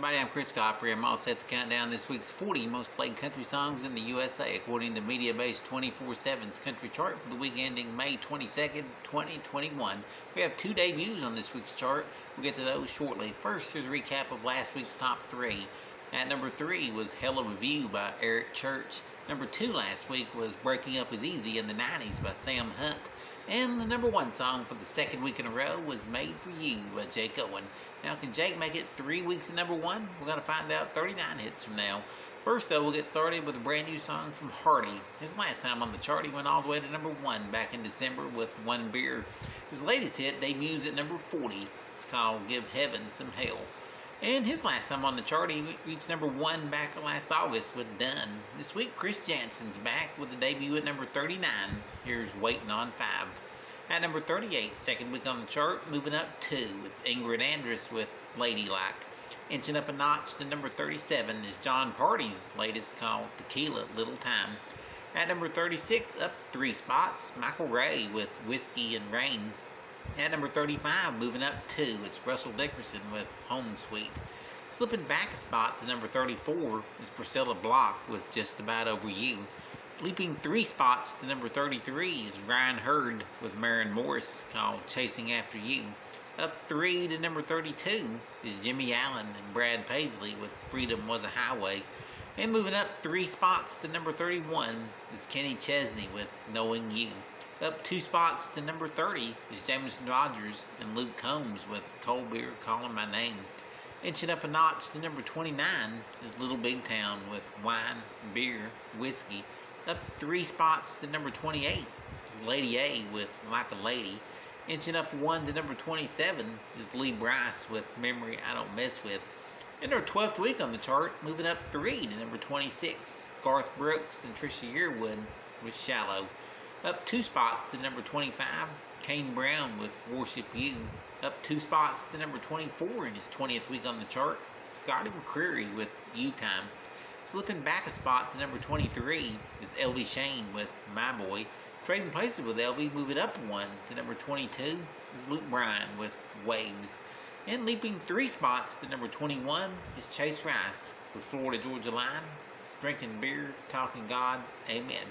everybody, I'm Chris Godfrey. I'm all set to count down this week's 40 most played country songs in the USA according to MediaBase 24/7's country chart for the week ending May 22nd, 2021. We have two debuts on this week's chart. We'll get to those shortly. First, here's a recap of last week's top three. At number 3 was Hell of a View by Eric Church. Number 2 last week was Breaking Up Was Easy in the 90s by Sam Hunt. And the number 1 song for the second week in a row was Made for You by Jake Owen. Now, can Jake make it 3 weeks at number 1? We're going to find out 39 hits from now. First, though, we'll get started with a brand new song from Hardy. His last time on the chart, he went all the way to number 1 back in December with One Beer. His latest hit debuts at number 40. It's called Give Heaven Some Hell. And his last time on the chart, he reached number 1 back last August with Done. This week, Chris Jansen's back with a debut at number 39. Here's Waiting on 5. At number 38, second week on the chart, moving up 2, it's Ingrid Andress with Ladylike. Inching up a notch to number 37 is John Party's latest called Tequila Little Time. At number 36, up 3 spots, Michael Ray with Whiskey and Rain. At number 35, moving up 2, it's Russell Dickerson with Home Sweet. Slipping back a spot to number 34 is Priscilla Block with Just About Over You. Leaping 3 spots to number 33 is Ryan Hurd with Maren Morris called Chasing After You. Up 3 to number 32 is Jimmy Allen and Brad Paisley with Freedom Was a Highway. And moving up 3 spots to number 31 is Kenny Chesney with Knowing You. Up 2 spots to number 30 is Jameson Rogers and Luke Combs with Cold Beer Calling My Name. Inching up a notch to number 29 is Little Big Town with Wine, Beer, Whiskey. Up 3 spots to number 28 is Lady A with Like a Lady. Inching up 1 to number 27 is Lee Brice with Memory I Don't Mess With. In our 12th week on the chart, moving up 3 to number 26, Garth Brooks and Trisha Yearwood with Shallow. Up 2 spots to number 25, Kane Brown with Worship You. Up 2 spots to number 24 in his 20th week on the chart, Scotty McCreery with You Time. Slipping back a spot to number 23 is LV Shane with My Boy. Trading places with LV, moving up 1 to number 22 is Luke Bryan with Waves. And leaping 3 spots to number 21 is Chase Rice with Florida Georgia Line. It's Drinking Beer, Talking God, Amen.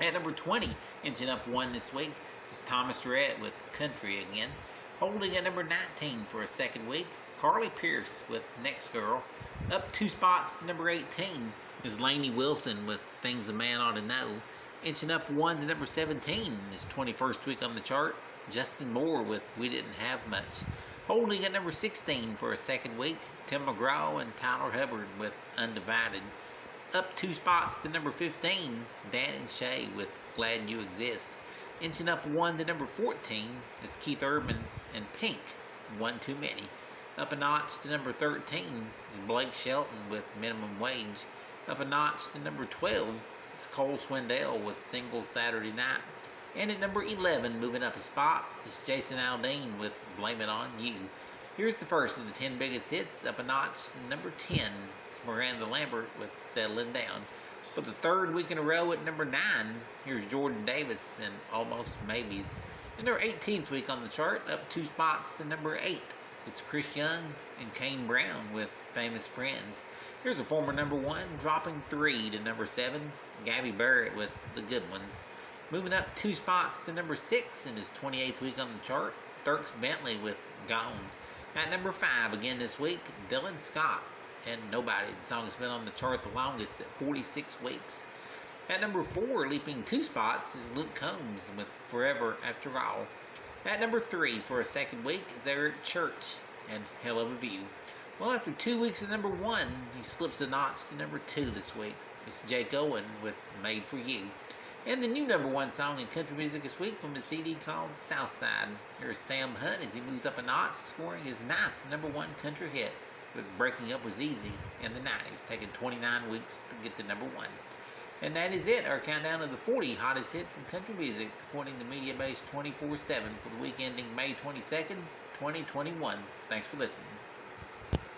At number 20, inching up 1 this week, is Thomas Rhett with Country Again. Holding at number 19 for a second week, Carly Pearce with Next Girl. Up 2 spots to number 18 is Lainey Wilson with Things a Man Ought to Know. Inching up 1 to number 17 in his 21st week on the chart, Justin Moore with We Didn't Have Much. Holding at number 16 for a second week, Tim McGraw and Tyler Hubbard with Undivided. Up 2 spots to number 15, Dan and Shay with Glad You Exist. Inching up 1 to number 14 is Keith Urban and Pink, One Too Many. Up a notch to number 13 is Blake Shelton with Minimum Wage. Up a notch to number 12 is Cole Swindell with Single Saturday Night. And at number 11, moving up a spot, is Jason Aldean with Blame It On You. Here's the first of the 10 biggest hits. Up a notch to number 10 is Miranda Lambert with Settling Down. For the third week in a row at number 9, here's Jordan Davis and Almost Maybes. In their 18th week on the chart, up 2 spots to number 8. It's Chris Young and Kane Brown with Famous Friends. Here's a former number 1, dropping 3 to number 7, Gabby Barrett with The Good Ones. Moving up 2 spots to number 6 in his 28th week on the chart, Dierks Bentley with Gone. At number 5 again this week, Dylan Scott and Nobody. The song has been on the chart the longest at 46 weeks. At number 4, leaping 2 spots, is Luke Combs with Forever After All. At number 3 for a second week is Eric Church and Hell of a View. Well, after 2 weeks at number 1, he slips a notch to number 2 this week. It's Jake Owen with Made for You. And the new number 1 song in country music this week from the CD called Southside. Here's Sam Hunt as he moves up a notch, scoring his 9th number 1 country hit with Breaking Up Was Easy in the 90s, taking 29 weeks to get to number 1. And that is it, our countdown of the 40 hottest hits in country music, according to MediaBase 24/7 for the week ending May 22nd, 2021. Thanks for listening.